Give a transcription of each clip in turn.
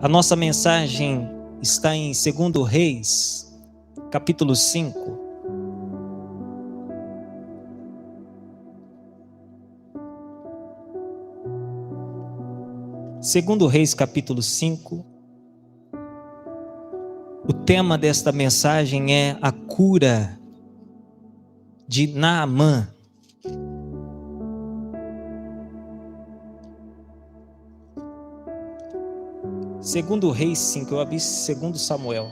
A nossa mensagem está em 2 Reis, capítulo 5. Segundo Reis, capítulo 5. O tema desta mensagem é a cura de Naamã. Segundo Reis 5, eu abri segundo Samuel.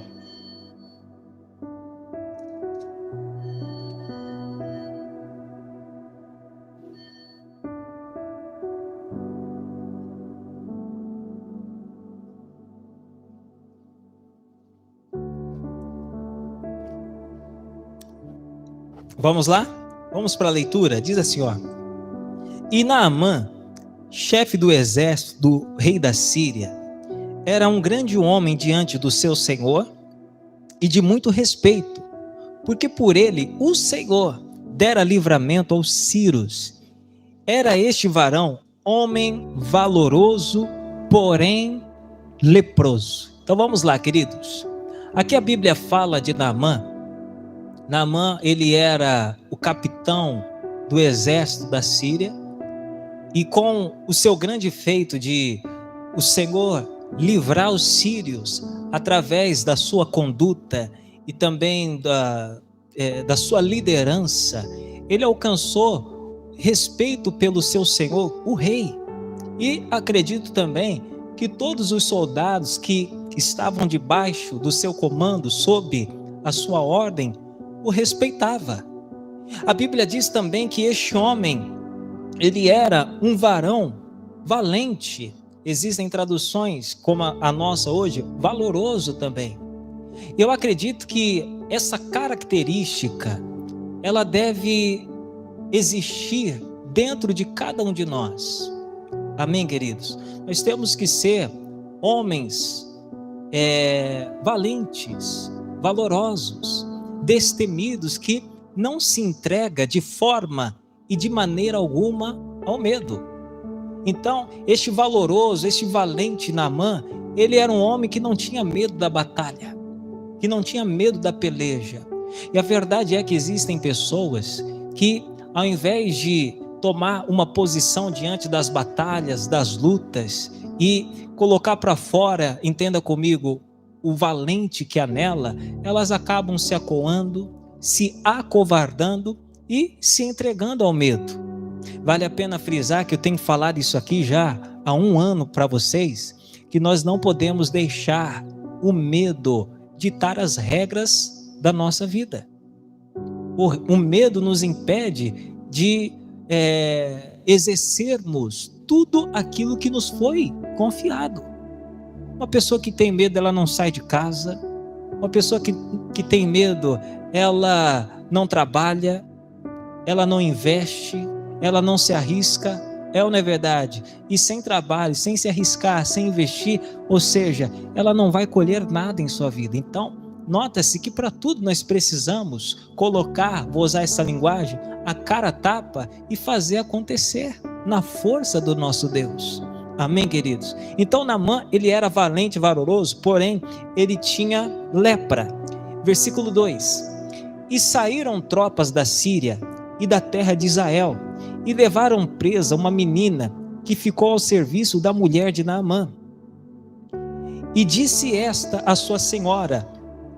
Vamos lá? Vamos para a leitura? Diz assim, ó. E Naamã, chefe do exército do rei da Síria, era um grande homem diante do seu senhor e de muito respeito, porque por ele o Senhor dera livramento aos sírios. Era este varão homem valoroso, porém leproso. Então vamos lá, queridos. Aqui a Bíblia fala de Naamã. Naamã, ele era o capitão do exército da Síria, e com o seu grande feito de o Senhor livrar os sírios através da sua conduta e também da sua liderança, ele alcançou respeito pelo seu Senhor, o rei. E acredito também que todos os soldados que estavam debaixo do seu comando, sob a sua ordem, o respeitava. A Bíblia diz também que este homem, ele era um varão valente. Existem traduções como a nossa hoje, valoroso também. Eu acredito que essa característica, ela deve existir dentro de cada um de nós. Amém, queridos? Nós temos que ser homens valentes, valorosos, destemidos, que não se entrega de forma e de maneira alguma ao medo. Então, este valoroso, este valente Naamã, ele era um homem que não tinha medo da batalha, que não tinha medo da peleja. E a verdade é que existem pessoas que, ao invés de tomar uma posição diante das batalhas, das lutas, e colocar para fora, entenda comigo, o valente que há nela, elas acabam se acuando, se acovardando e se entregando ao medo. Vale a pena frisar que eu tenho falado isso aqui já há 1 ano para vocês, que nós não podemos deixar o medo ditar as regras da nossa vida. O medo nos impede de exercermos tudo aquilo que nos foi confiado. Uma pessoa que tem medo, ela não sai de casa. Uma pessoa que tem medo, ela não trabalha, ela não investe, ela não se arrisca, ou não é verdade? E sem trabalho, sem se arriscar, sem investir, ou seja, ela não vai colher nada em sua vida. Então, nota-se que para tudo nós precisamos colocar, vou usar essa linguagem, a cara a tapa e fazer acontecer na força do nosso Deus. Amém, queridos? Então, Naamã, ele era valente e valoroso, porém, ele tinha lepra. Versículo 2. E saíram tropas da Síria e da terra de Israel, e levaram presa uma menina que ficou ao serviço da mulher de Naamã. E disse esta à sua senhora: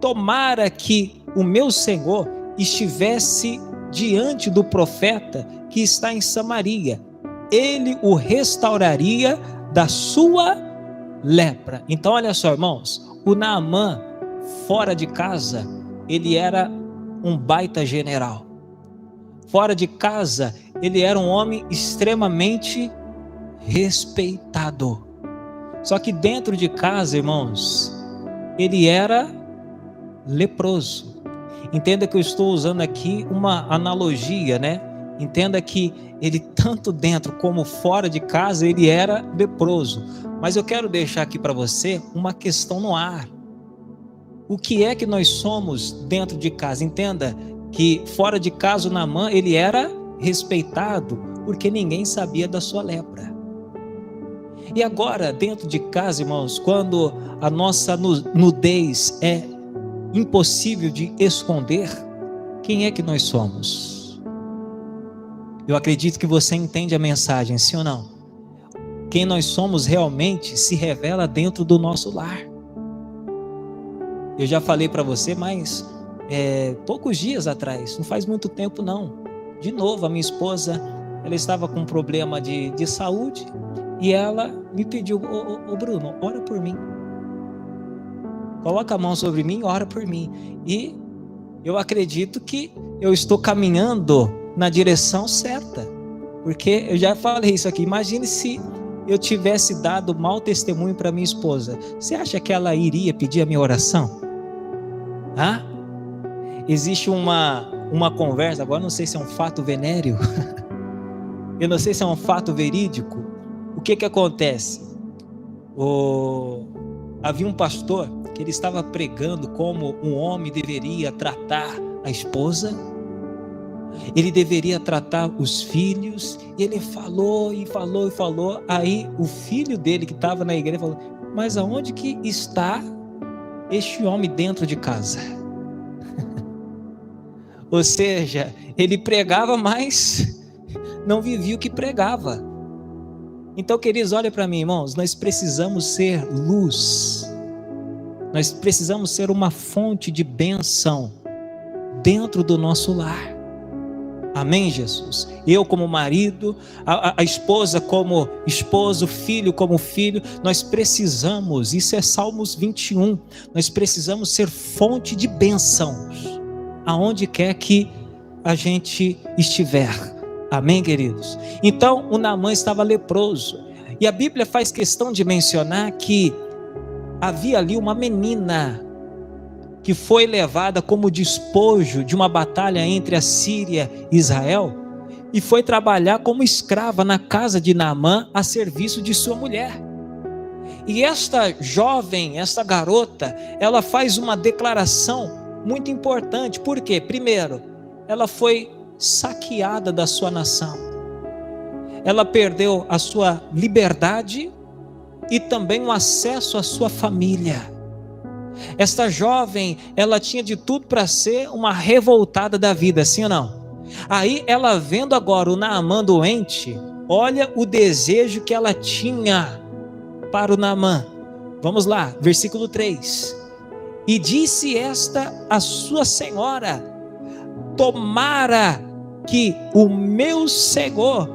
tomara que o meu senhor estivesse diante do profeta que está em Samaria, ele o restauraria da sua lepra. Então olha só, irmãos, o Naamã, fora de casa, ele era um baita general. Fora de casa, ele era um homem extremamente respeitado. Só que dentro de casa, irmãos, ele era leproso. Entenda que eu estou usando aqui uma analogia, né? Entenda que ele, tanto dentro como fora de casa, ele era leproso. Mas eu quero deixar aqui para você uma questão no ar. O que é que nós somos dentro de casa? Entenda que fora de casa o Naamã, ele era respeitado porque ninguém sabia da sua lepra. E agora, dentro de casa, irmãos, quando a nossa nudez é impossível de esconder, quem é que nós somos? Eu acredito que você entende a mensagem, sim ou não? Quem nós somos realmente se revela dentro do nosso lar. Eu já falei para você, mas poucos dias atrás, não faz muito tempo não. De novo, a minha esposa, ela estava com um problema de saúde e ela me pediu, ô Bruno, ora por mim. Coloca a mão sobre mim e ora por mim. E eu acredito que eu estou caminhando na direção certa. Porque eu já falei isso aqui, imagine se eu tivesse dado mau testemunho para minha esposa. Você acha que ela iria pedir a minha oração? Existe uma conversa, agora não sei se é um fato venéreo, eu não sei se é um fato verídico. O que acontece? Havia um pastor que ele estava pregando como um homem deveria tratar a esposa, ele deveria tratar os filhos, e ele falou e falou e falou. Aí o filho dele que estava na igreja falou: mas aonde que está este homem dentro de casa? Ou seja, ele pregava, mas não vivia o que pregava. Então, queridos, olha para mim, irmãos, nós precisamos ser luz, nós precisamos ser uma fonte de bênção dentro do nosso lar. Amém, Jesus? Eu como marido, a esposa como esposo, o filho como filho, nós precisamos, isso é Salmos 21, nós precisamos ser fonte de bênçãos, aonde quer que a gente estiver. Amém, queridos? Então, o Naamã estava leproso, e a Bíblia faz questão de mencionar que havia ali uma menina que foi levada como despojo de uma batalha entre a Síria e Israel, e foi trabalhar como escrava na casa de Naamã a serviço de sua mulher. E esta jovem, esta garota, ela faz uma declaração muito importante. Por quê? Primeiro, ela foi saqueada da sua nação, ela perdeu a sua liberdade e também o acesso à sua família. Esta jovem, ela tinha de tudo para ser uma revoltada da vida, sim ou não? Aí ela vendo agora o Naamã doente, olha o desejo que ela tinha para o Naamã. Vamos lá, versículo 3. E disse esta a sua senhora: tomara que o meu Senhor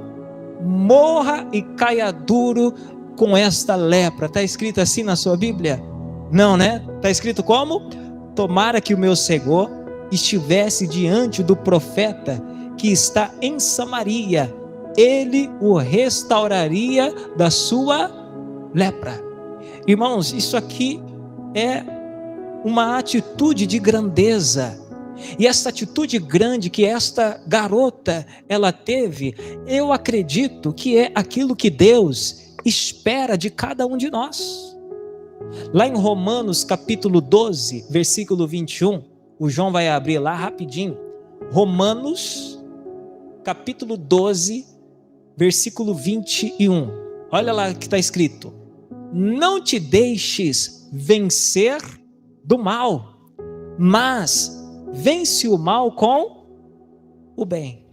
morra e caia duro com esta lepra. Está escrito assim na sua Bíblia? Não, né? Está escrito como? Tomara que o meu Senhor estivesse diante do profeta que está em Samaria, ele o restauraria da sua lepra. Irmãos, isso aqui é uma atitude de grandeza. E essa atitude grande que esta garota ela teve, eu acredito que é aquilo que Deus espera de cada um de nós. Lá em Romanos capítulo 12, versículo 21, o João vai abrir lá rapidinho. Romanos capítulo 12, versículo 21. Olha lá que está escrito: não te deixes vencer do mal, mas vence o mal com o bem.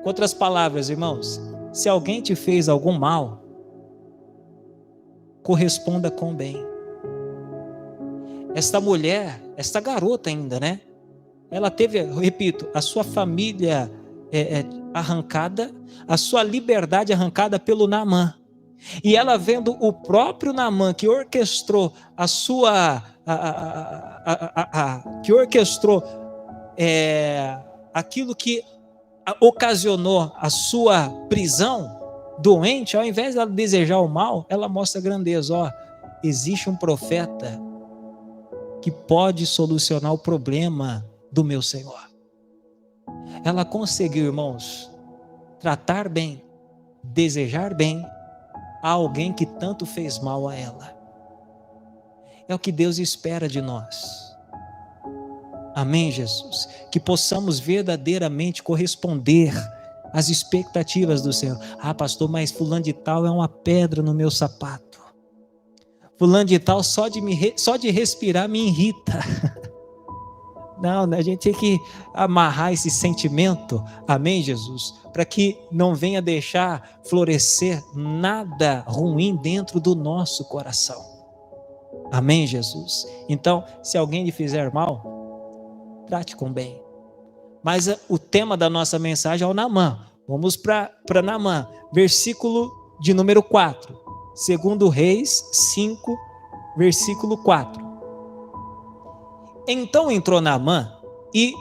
Com outras palavras, irmãos, se alguém te fez algum mal, corresponda com o bem. Esta mulher, esta garota ainda, né? Ela teve, eu repito, a sua família arrancada, a sua liberdade arrancada pelo Naamã. E ela vendo o próprio Naamã que orquestrou a sua, que orquestrou aquilo que ocasionou a sua prisão, doente, ao invés de ela desejar o mal, ela mostra a grandeza. Ó, existe um profeta que pode solucionar o problema do meu Senhor. Ela conseguiu, irmãos, tratar bem, desejar bem a alguém que tanto fez mal a ela. É o que Deus espera de nós. Amém, Jesus? Que possamos verdadeiramente corresponder às expectativas do Senhor. Ah, pastor, mas fulano de tal é uma pedra no meu sapato. fulano de tal só de respirar me irrita. Não, a gente tem que amarrar esse sentimento, amém, Jesus? Para que não venha deixar florescer nada ruim dentro do nosso coração. Amém, Jesus? Então, se alguém lhe fizer mal, trate com bem. Mas o tema da nossa mensagem é o Naamã. Vamos para Naamã, versículo de número 4. 2 Reis 5, versículo 4. Então entrou Naamã e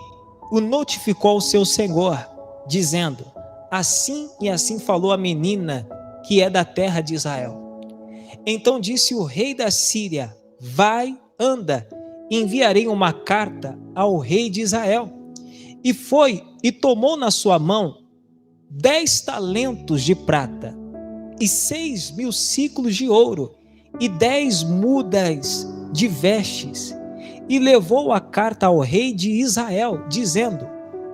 o notificou ao seu senhor, dizendo: assim e assim falou a menina que é da terra de Israel. Então disse o rei da Síria: vai, anda, enviarei uma carta ao rei de Israel. E foi e tomou na sua mão 10 talentos de prata e 6.000 siclos de ouro e 10 mudas de vestes, e levou a carta ao rei de Israel, dizendo: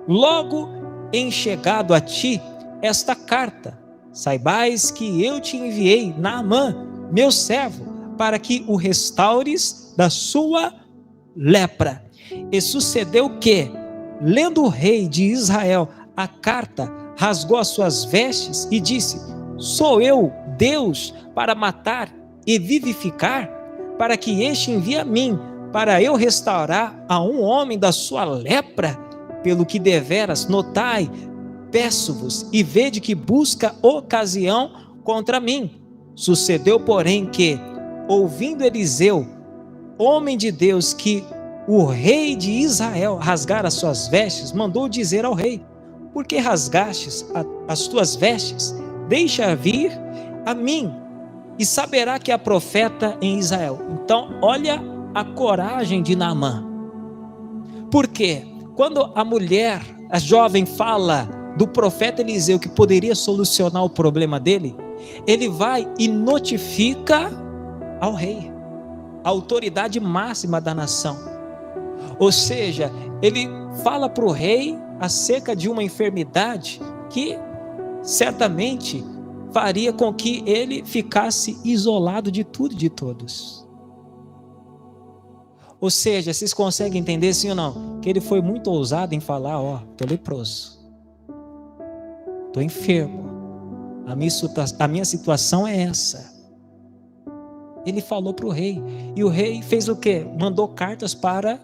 logo em chegado a ti esta carta, saibais que eu te enviei Naamã, meu servo, para que o restaures da sua lepra. E sucedeu que, lendo o rei de Israel a carta, rasgou as suas vestes e disse: sou eu Deus para matar e vivificar, para que este envie a mim, para eu restaurar a um homem da sua lepra? Pelo que deveras notai, peço-vos, e vede que busca ocasião contra mim. Sucedeu, porém, que, ouvindo Eliseu, homem de Deus, que o rei de Israel rasgara as suas vestes, mandou dizer ao rei: por que rasgastes as tuas vestes? Deixa vir a mim, e saberá que há profeta em Israel. Então, olha a coragem de Naamã. Porque quando a mulher, a jovem, fala do profeta Eliseu que poderia solucionar o problema dele, ele vai e notifica ao rei, a autoridade máxima da nação. Ou seja, ele fala para o rei acerca de uma enfermidade que certamente faria com que ele ficasse isolado de tudo e de todos. Ou seja, vocês conseguem entender, sim ou não? Que ele foi muito ousado em falar: estou leproso, estou enfermo, a minha situação é essa. Ele falou para o rei, e o rei fez o quê? Mandou cartas para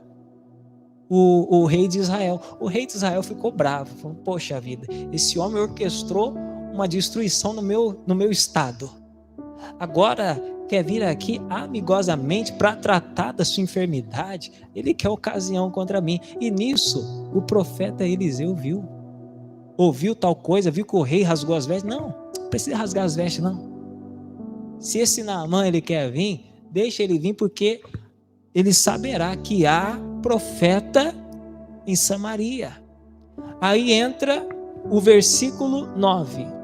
o rei de Israel. O rei de Israel ficou bravo, falou: poxa vida, esse homem orquestrou uma destruição no meu estado, agora quer vir aqui amigosamente para tratar da sua enfermidade, ele quer ocasião contra mim. E nisso o profeta Eliseu ouviu tal coisa, viu que o rei rasgou as vestes. Não precisa rasgar as vestes, não. Se esse Naamã ele quer vir, deixa ele vir, porque ele saberá que há profeta em Samaria. Aí entra o versículo 9.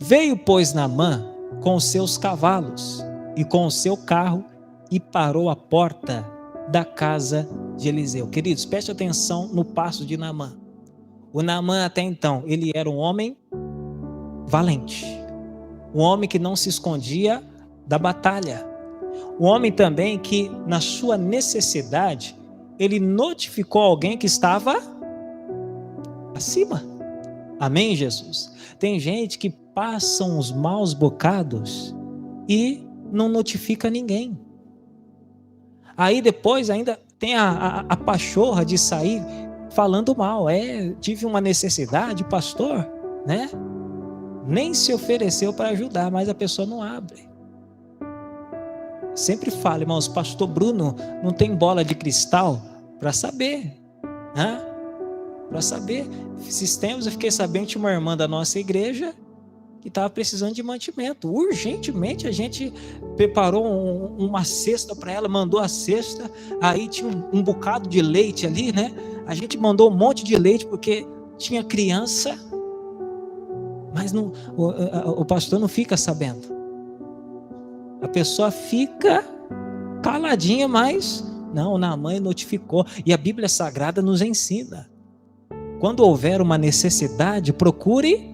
Veio, pois, Naamã com os seus cavalos e com o seu carro e parou à porta da casa de Eliseu. Queridos, preste atenção no passo de Naamã. O Naamã até então, ele era um homem valente, um homem que não se escondia da batalha, um homem também que, na sua necessidade, ele notificou alguém que estava acima. Amém, Jesus? Tem gente que passa uns maus bocados e não notifica ninguém. Aí depois ainda tem a pachorra de sair falando mal. Tive uma necessidade, pastor, né? Nem se ofereceu para ajudar, mas a pessoa não abre. Sempre falo, irmãos, pastor Bruno não tem bola de cristal para saber, né? Para saber. Esses tempos eu fiquei sabendo de uma irmã da nossa igreja que estava precisando de mantimento. Urgentemente a gente preparou uma cesta para ela, mandou a cesta, aí tinha um bocado de leite ali, né? A gente mandou um monte de leite porque tinha criança, mas não, o pastor não fica sabendo. A pessoa fica caladinha, mas não, Naamã notificou. E a Bíblia Sagrada nos ensina: quando houver uma necessidade, procure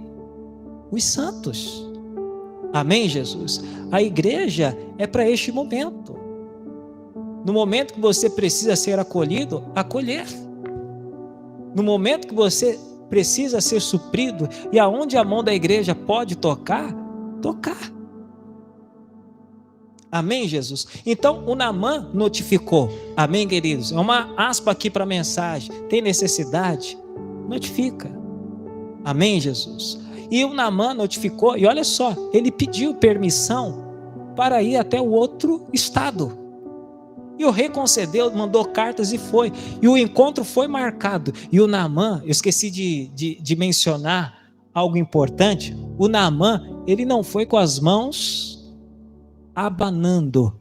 os santos. Amém, Jesus? A igreja é para este momento. No momento que você precisa ser acolhido, acolher. No momento que você precisa ser suprido, e aonde a mão da igreja pode tocar, tocar. Amém, Jesus? Então, o Naamã notificou. Amém, queridos? É uma aspa aqui para a mensagem. Tem necessidade? Notifica. Amém, Jesus? E o Naamã notificou, e olha só, ele pediu permissão para ir até o outro estado. E o rei concedeu, mandou cartas e foi. E o encontro foi marcado. E o Naamã, eu esqueci de mencionar algo importante. O Naamã, ele não foi com as mãos abanando.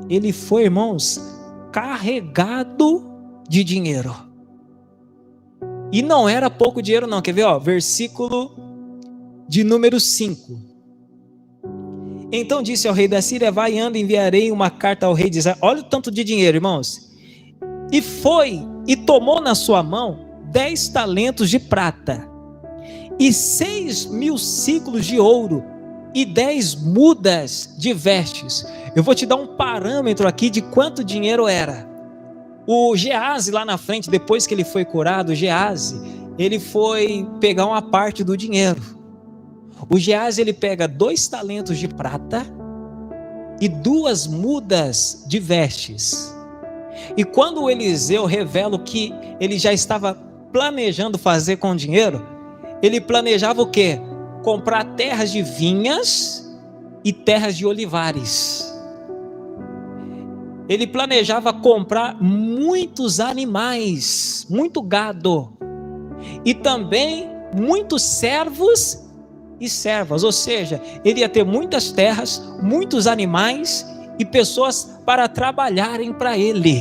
Ele foi, irmãos, carregado de dinheiro. E não era pouco dinheiro não. Quer ver? Ó, versículo de número 5. Então disse ao rei da Síria: vai, anda, enviarei uma carta ao rei de Israel. Olha o tanto de dinheiro, irmãos. E foi e tomou na sua mão 10 talentos de prata e 6.000 ciclos de ouro e 10 mudas de vestes. Eu vou te dar um parâmetro aqui de quanto dinheiro era. O Geazi lá na frente, depois que ele foi curado, o Geazi, ele foi pegar uma parte do dinheiro. O Geazi, ele pega 2 talentos de prata e 2 mudas de vestes. E quando o Eliseu revela o que ele já estava planejando fazer com o dinheiro, ele planejava o quê? Comprar terras de vinhas e terras de olivares. Ele planejava comprar muitos animais, muito gado, e também muitos servos e servas, ou seja, ele ia ter muitas terras, muitos animais e pessoas para trabalharem para ele.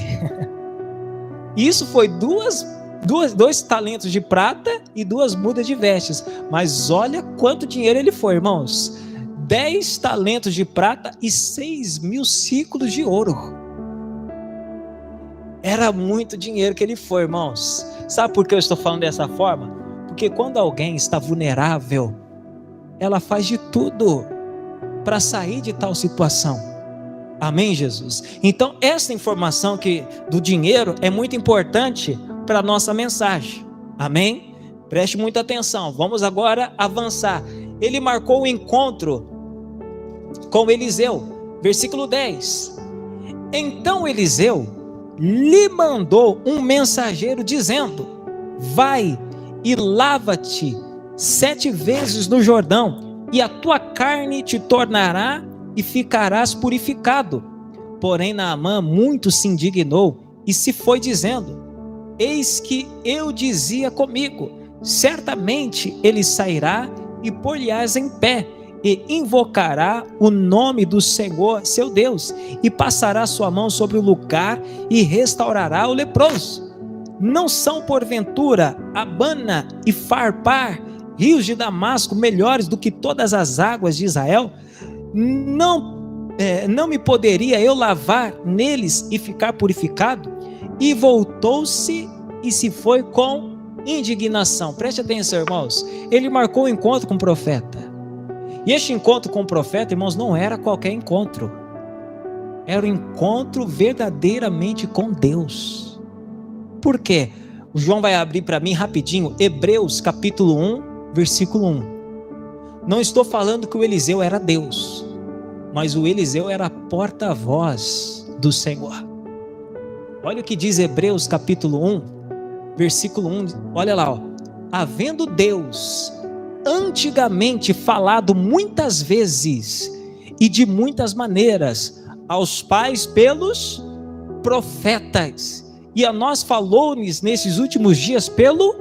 Isso foi 2 talentos de prata e 2 mudas de vestes. Mas olha quanto dinheiro ele foi, irmãos. 10 talentos de prata e 6.000 ciclos de ouro. Era muito dinheiro que ele foi, irmãos. Sabe por que eu estou falando dessa forma? Porque quando alguém está vulnerável, ela faz de tudo para sair de tal situação. Amém, Jesus? Então, essa informação do dinheiro é muito importante para a nossa mensagem. Amém? Preste muita atenção. Vamos agora avançar. Ele marcou o encontro com Eliseu. Versículo 10. Então Eliseu lhe mandou um mensageiro dizendo: vai e lava-te 7 vezes no Jordão, e a tua carne te tornará e ficarás purificado. Porém Naamã muito se indignou e se foi dizendo: eis que eu dizia comigo, certamente ele sairá e pôr-lhe-ás em pé, e invocará o nome do Senhor seu Deus, e passará sua mão sobre o lugar e restaurará o leproso. Não são porventura Abana e Farpar, rios de Damasco, melhores do que todas as águas de Israel? Não me poderia eu lavar neles e ficar purificado? E voltou-se e se foi com indignação. Preste atenção, irmãos. Ele marcou um encontro com o profeta. E este encontro com o profeta, irmãos, não era qualquer encontro. Era um encontro verdadeiramente com Deus. Por quê? O João vai abrir para mim rapidinho, Hebreus capítulo 1, versículo 1. Não estou falando que o Eliseu era Deus, mas o Eliseu era porta-voz do Senhor. Olha o que diz Hebreus capítulo 1, versículo 1. Olha lá, ó. Havendo Deus antigamente falado muitas vezes e de muitas maneiras aos pais pelos profetas, e a nós falou-nos nesses últimos dias pelo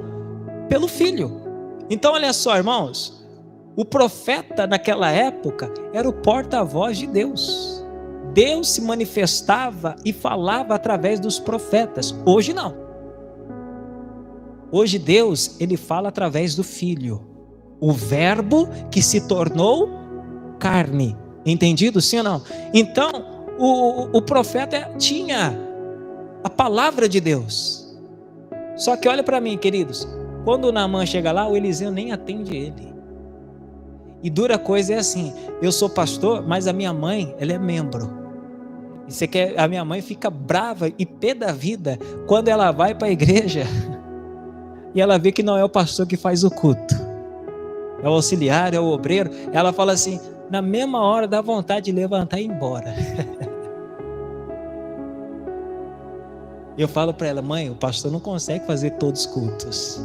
Filho. Então olha só, irmãos, o profeta naquela época era o porta-voz de Deus. Deus se manifestava e falava através dos profetas. Hoje não. Hoje Deus, ele fala através do Filho, o verbo que se tornou carne. Entendido, sim ou não? Então, o profeta tinha a palavra de Deus. Só que olha para mim, queridos, quando o Naamã chega lá, o Eliseu nem atende ele. E dura coisa é assim, eu sou pastor, mas a minha mãe, ela é membro. E você quer, a minha mãe fica brava e pé da vida quando ela vai para a igreja e ela vê que não é o pastor que faz o culto, é o auxiliar, é o obreiro. Ela fala assim, na mesma hora dá vontade de levantar e ir embora. Eu falo para ela, mãe, o pastor não consegue fazer todos os cultos.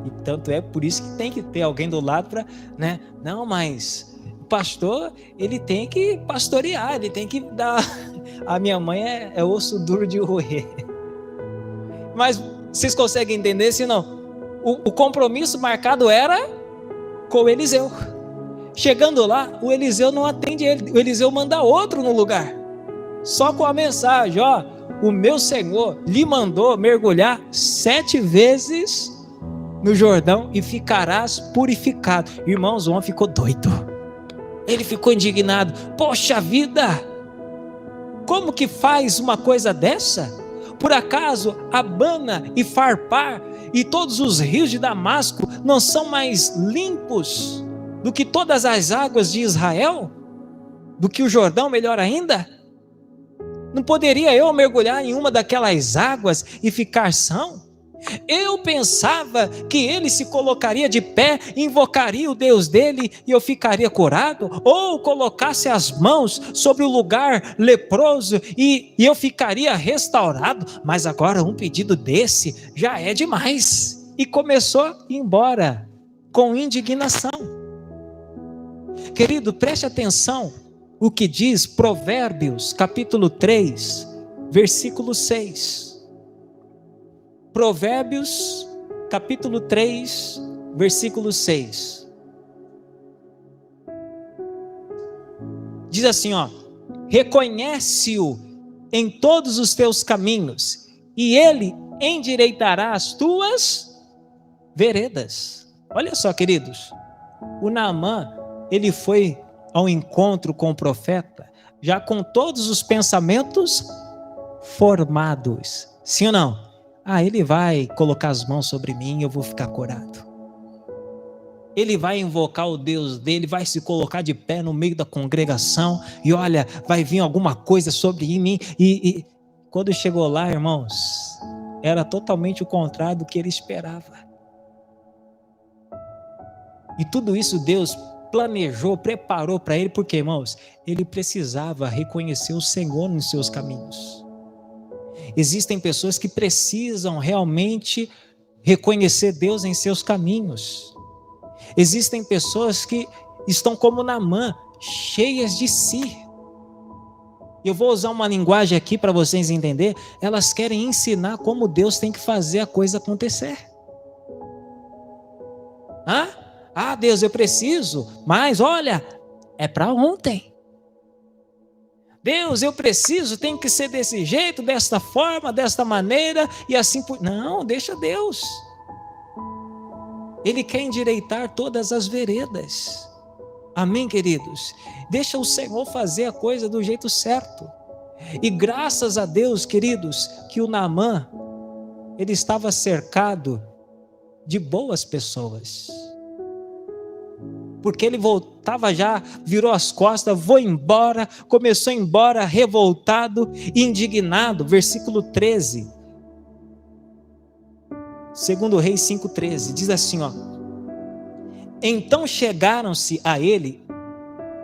E tanto é por isso que tem que ter alguém do lado para, né? Não, mas o pastor, ele tem que pastorear, ele tem que dar. A minha mãe é osso duro de roer. Mas vocês conseguem entender se não? O compromisso marcado era com o Eliseu. Chegando lá, o Eliseu não atende ele, o Eliseu manda outro no lugar. Só com a mensagem, ó, o meu Senhor lhe mandou mergulhar 7 vezes no Jordão e ficarás purificado. Irmãos, o homem ficou doido. Ele ficou indignado. Poxa vida! Como que faz uma coisa dessa? Por acaso Abana e Farpar e todos os rios de Damasco não são mais limpos do que todas as águas de Israel? Do que o Jordão, melhor ainda? Não poderia eu mergulhar em uma daquelas águas e ficar são? Eu pensava que ele se colocaria de pé, invocaria o Deus dele e eu ficaria curado, ou colocasse as mãos sobre o lugar leproso e eu ficaria restaurado, mas agora um pedido desse já é demais. E começou a ir embora com indignação. Querido, preste atenção o que diz Provérbios capítulo 3, versículo 6. Provérbios, capítulo 3, versículo 6. Diz assim, ó: reconhece-o em todos os teus caminhos, e ele endireitará as tuas veredas. Olha só, queridos, o Naamã, ele foi ao encontro com o profeta, já com todos os pensamentos formados. Sim ou não? Ele vai colocar as mãos sobre mim e eu vou ficar curado. Ele vai invocar o Deus dele, vai se colocar de pé no meio da congregação e olha, vai vir alguma coisa sobre mim. E quando chegou lá, irmãos, era totalmente o contrário do que ele esperava. E tudo isso Deus planejou, preparou para ele, porque, irmãos, ele precisava reconhecer o Senhor nos seus caminhos. Existem pessoas que precisam realmente reconhecer Deus em seus caminhos. Existem pessoas que estão como Naamã, cheias de si. Eu vou usar uma linguagem aqui para vocês entenderem. Elas querem ensinar como Deus tem que fazer a coisa acontecer. Deus, eu preciso, mas olha, é para ontem. Deus, eu preciso, tem que ser desse jeito, desta forma, desta maneira, e assim por... Não, deixa Deus. Ele quer endireitar todas as veredas. Amém, queridos? Deixa o Senhor fazer a coisa do jeito certo. E graças a Deus, queridos, que o Naamã, ele estava cercado de boas pessoas. Porque ele voltava já, virou as costas, começou a ir embora revoltado e indignado. Versículo 13. 2 Reis 5,13, diz assim, ó: então chegaram-se a ele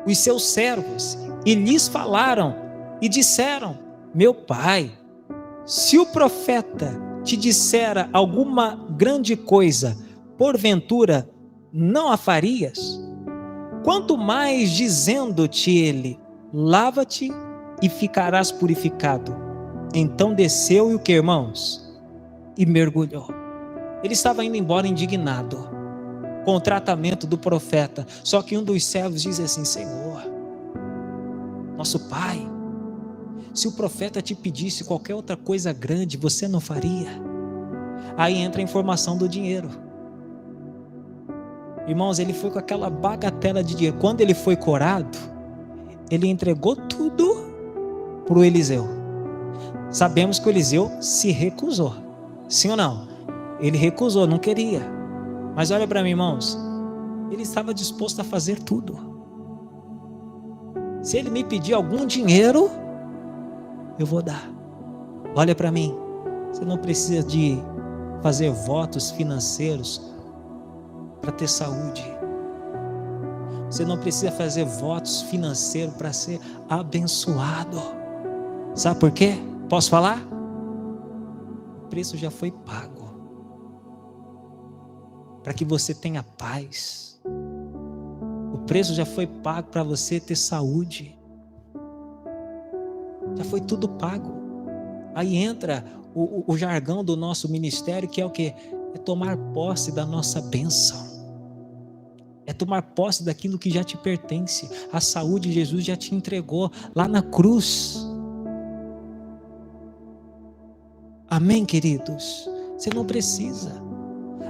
os seus servos e lhes falaram e disseram: meu pai, se o profeta te dissera alguma grande coisa, porventura não a farias? Quanto mais dizendo-te ele: lava-te e ficarás purificado. Então desceu e o que, irmãos? E mergulhou. Ele estava indo embora indignado com o tratamento do profeta. Só que um dos servos diz assim: Senhor, nosso pai, se o profeta te pedisse qualquer outra coisa grande, você não faria? Aí entra a informação do dinheiro. Irmãos, ele foi com aquela bagatela de dinheiro. Quando ele foi curado, ele entregou tudo para o Eliseu. Sabemos que o Eliseu se recusou. Sim ou não? Ele recusou, não queria. Mas olha para mim, irmãos. ele estava disposto a fazer tudo. Se ele me pedir algum dinheiro, eu vou dar. Olha para mim, você não precisa de fazer votos financeiros para ter saúde. Você não precisa fazer votos financeiros para ser abençoado. Sabe por quê? Posso falar? O preço já foi pago. Para que você tenha paz. O preço já foi pago para você ter saúde. Já foi tudo pago. Aí entra o jargão do nosso ministério, que é o quê? É tomar posse da nossa bênção. É tomar posse daquilo que já te pertence. A saúde Jesus já te entregou lá na cruz. Amém, queridos? Você não precisa.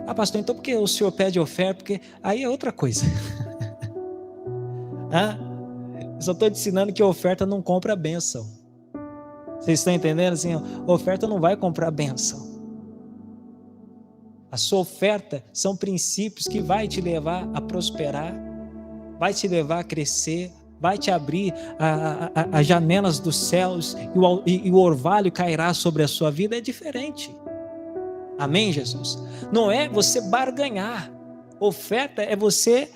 Ah, pastor, então por que o senhor pede oferta? Porque aí é outra coisa. Eu só estou te ensinando que oferta não compra a bênção. Vocês estão entendendo? Assim, a oferta não vai comprar a bênção. A sua oferta são princípios que vai te levar a prosperar, vai te levar a crescer, vai te abrir as janelas dos céus e o orvalho cairá sobre a sua vida. É diferente. Amém, Jesus? Não é você barganhar. Oferta é você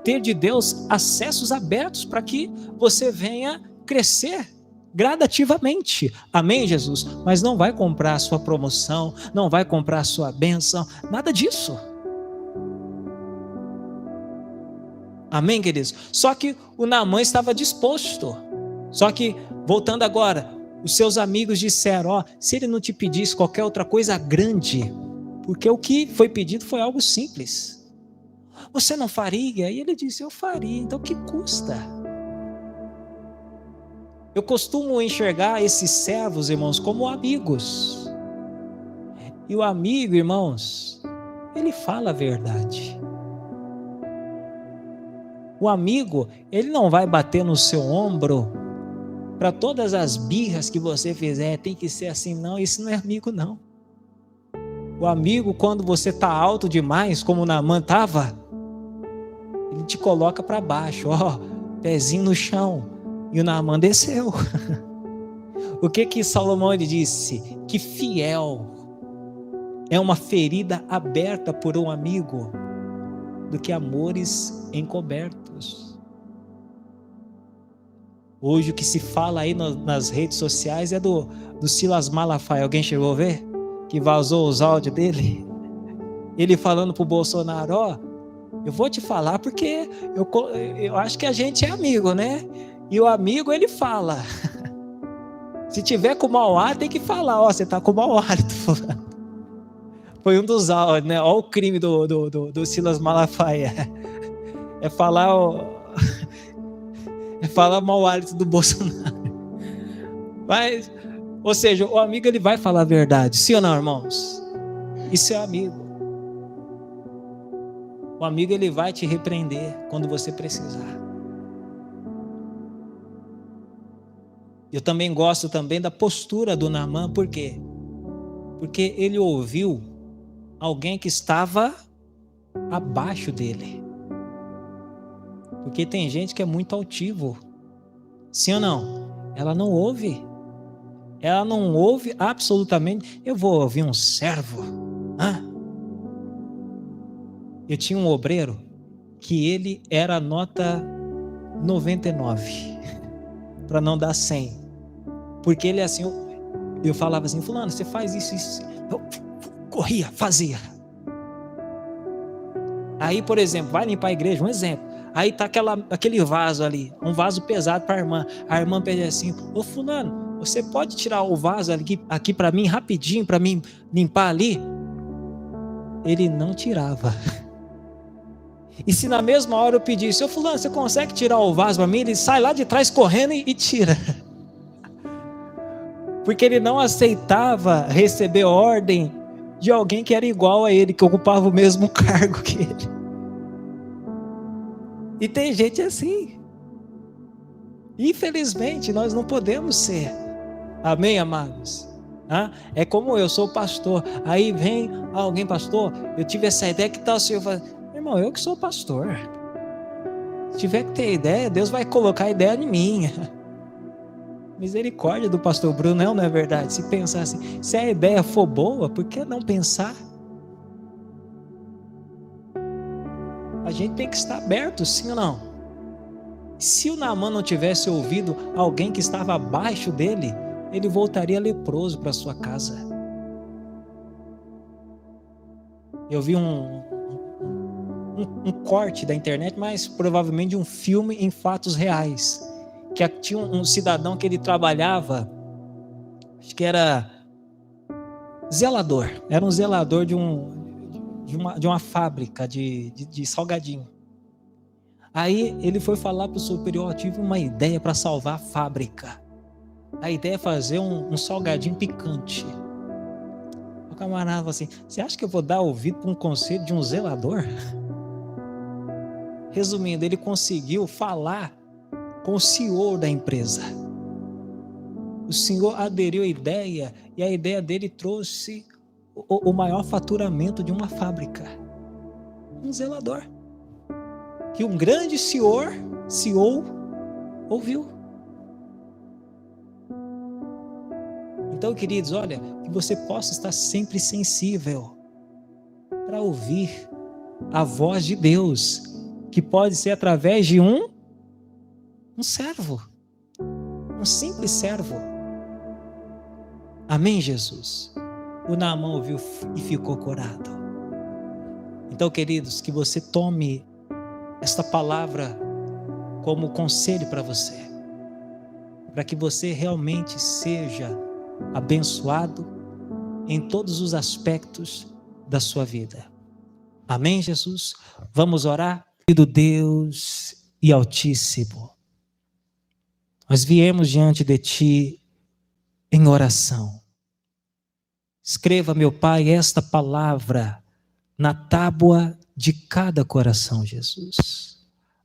ter de Deus acessos abertos para que você venha crescer gradativamente. Amém, Jesus? Mas não vai comprar a sua promoção, não vai comprar a sua bênção, nada disso. Amém, queridos? Só que o Naamã estava disposto. Só que, voltando agora, os seus amigos disseram, se ele não te pedisse qualquer outra coisa grande, porque o que foi pedido foi algo simples. Você não faria? E ele disse, eu faria. Então, o que custa? Eu costumo enxergar esses servos, irmãos, como amigos. E o amigo, irmãos, ele fala a verdade. O amigo, ele não vai bater no seu ombro para todas as birras que você fizer, tem que ser assim, não, isso não é amigo, não. O amigo, quando você está alto demais, como o Naamã estava, ele te coloca para baixo, pezinho no chão. E o Naamã desceu. O que Salomão ele disse? Que fiel é uma ferida aberta por um amigo do que amores encobertos. Hoje o que se fala aí nas redes sociais é do Silas Malafaia. Alguém chegou a ver? Que vazou os áudios dele? Ele falando pro Bolsonaro, eu vou te falar porque eu acho que a gente é amigo, né? E o amigo, ele fala. Se tiver com mau ar, tem que falar. Você tá com mau ar. Foi um dos áudios, né? Olha o crime do Silas Malafaia. É falar mau hálito do Bolsonaro. Mas, ou seja, o amigo, ele vai falar a verdade. Sim ou não, irmãos? Isso é amigo. O amigo, ele vai te repreender quando você precisar. Eu também gosto também da postura do Naamã, por quê? Porque ele ouviu alguém que estava abaixo dele. Porque tem gente que é muito altivo. Sim ou não? Ela não ouve. Ela não ouve absolutamente. Eu vou ouvir um servo. Eu tinha um obreiro que ele era nota 99. Para não dar 100. Porque ele assim, eu falava assim, fulano, você faz isso. Eu corria, fazia. Aí, por exemplo, vai limpar a igreja, um exemplo. Aí tá aquele vaso ali, um vaso pesado para a irmã. A irmã pede assim, ô fulano, você pode tirar o vaso aqui para mim rapidinho, para mim limpar ali? Ele não tirava. E se na mesma hora eu pedisse, ô fulano, você consegue tirar o vaso para mim? Ele sai lá de trás correndo e tira. Porque ele não aceitava receber ordem de alguém que era igual a ele, que ocupava o mesmo cargo que ele. E tem gente assim. Infelizmente, nós não podemos ser. Amém, amados? É como eu sou pastor. Aí vem alguém, pastor, eu tive essa ideia, que tal o senhor faz? irmão, eu que sou pastor. Se tiver que ter ideia, Deus vai colocar a ideia em mim. Misericórdia do pastor Bruno, não é verdade? Se pensar assim, se a ideia for boa, por que não pensar? A gente tem que estar aberto, sim ou não? Se o Naamã não tivesse ouvido alguém que estava abaixo dele, ele voltaria leproso para sua casa. Eu vi um corte da internet, mas provavelmente de um filme em fatos reais, que tinha um cidadão que ele trabalhava, acho que era zelador, era um zelador de uma fábrica de salgadinho. Aí ele foi falar para o superior: eu tive uma ideia para salvar a fábrica. A ideia é fazer um salgadinho picante. O camarada falou assim: você acha que eu vou dar ouvido para um conselho de um zelador? Resumindo, ele conseguiu falar com o CEO da empresa. O senhor aderiu à ideia, e a ideia dele trouxe o maior faturamento de uma fábrica. Um zelador. Que um grande CEO ouviu. Então, queridos, olha, que você possa estar sempre sensível para ouvir a voz de Deus, que pode ser através de um servo, um simples servo. Amém, Jesus? O Naamã ouviu e ficou curado. Então, queridos, que você tome esta palavra como conselho para você, para que você realmente seja abençoado em todos os aspectos da sua vida. Amém, Jesus? Vamos orar? Querido Deus e Altíssimo, nós viemos diante de Ti em oração. Escreva, meu Pai, esta palavra na tábua de cada coração, Jesus.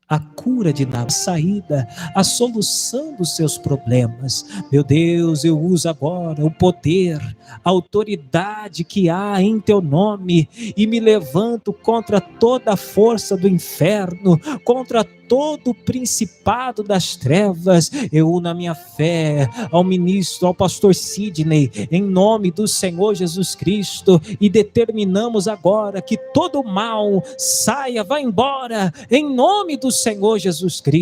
A cura de Naamã, a saída, a solução dos seus problemas. Meu Deus, eu uso agora o poder, a autoridade que há em Teu nome e me levanto contra toda a força do inferno, contra todo o principado das trevas. Eu uno a minha fé ao ministro, ao pastor Sidney, em nome do Senhor Jesus Cristo, e determinamos agora que todo mal saia, vá embora, em nome do Senhor Jesus Cristo.